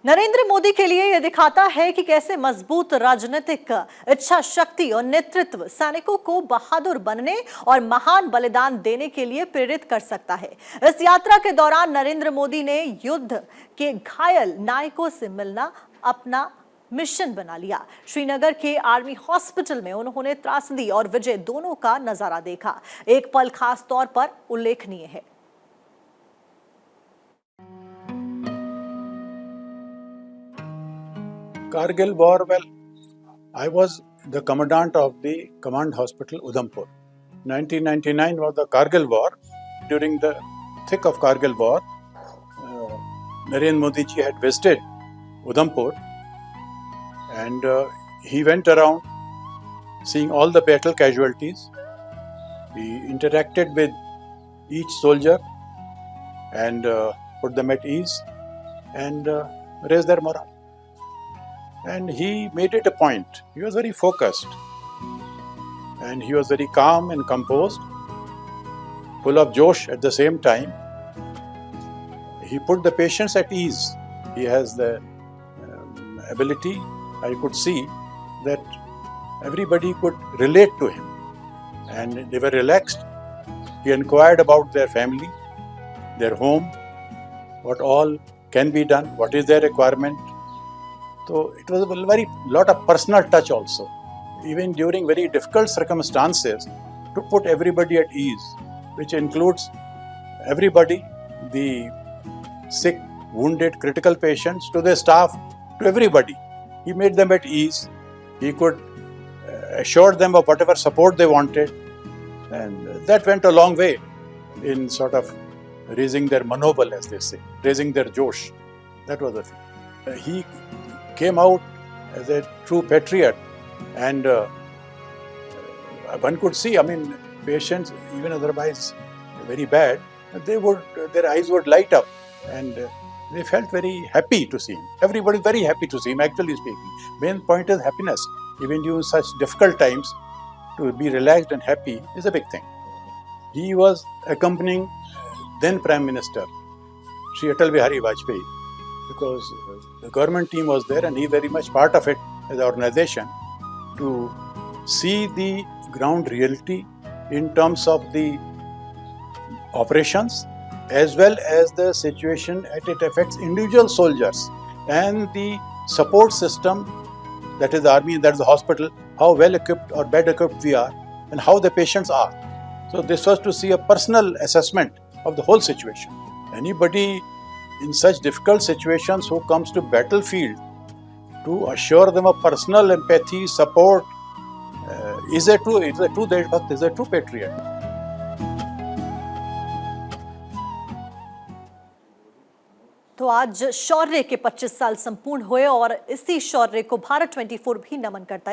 नरेंद्र मोदी के लिए यह दिखाता है कि कैसे मजबूत राजनीतिक इच्छा शक्ति और नेतृत्व सैनिकों को बहादुर बनने और महान बलिदान देने के लिए प्रेरित कर सकता है। इस यात्रा के दौरान नरेंद्र मोदी ने युद्ध के घायल नायकों से मिलना अपना मिशन बना लिया। श्रीनगर के आर्मी हॉस्पिटल में उन्होंने त्रासदी और विजय दोनों का नजारा देखा। एक पल खास तौर पर उल्लेखनीय है। Kargil War, well, I was the commandant of the Command Hospital Udhampur. 1999 was the Kargil War. During the thick of Kargil War, Narendra Modi ji had visited Udhampur and he went around seeing all the battle casualties. He interacted with each soldier and put them at ease and raised their morale. And he made it a point. He was very focused and he was very calm and composed, full of josh at the same time. He put the patients at ease. He has the ability, I could see, that everybody could relate to him and they were relaxed. He inquired about their family, their home, what all can be done, what is their requirement. So it was a very lot of personal touch also, even during very difficult circumstances, to put everybody at ease, which includes everybody, the sick, wounded, critical patients, to the staff, to everybody. He made them at ease. He could assure them of whatever support they wanted, and that went a long way in sort of raising their manobal, as they say, raising their josh. That was the thing. He came out as a true patriot, and one could see, I mean, patients, even otherwise very bad, their eyes would light up and they felt very happy to see him. Everybody very happy to see him, actually speaking. Main point is happiness. Even during such difficult times, to be relaxed and happy is a big thing. He was accompanying then Prime Minister, Shri Atal Bihari Vajpayee, because the government team was there and he very much part of it as an organization, to see the ground reality in terms of the operations as well as the situation as it affects individual soldiers and the support system, that is the army and that is the hospital, how well equipped or bad equipped we are and how the patients are. So this was to see a personal assessment of the whole situation. Anybody in such difficult situations who comes to battlefield, to assure them of personal empathy, support, is a true Deshbhakt, is a true patriot. तो आज शौर्य के 25 साल संपूर्ण हुए और इसी शौर्य को भारत 24 भी नमन करता है।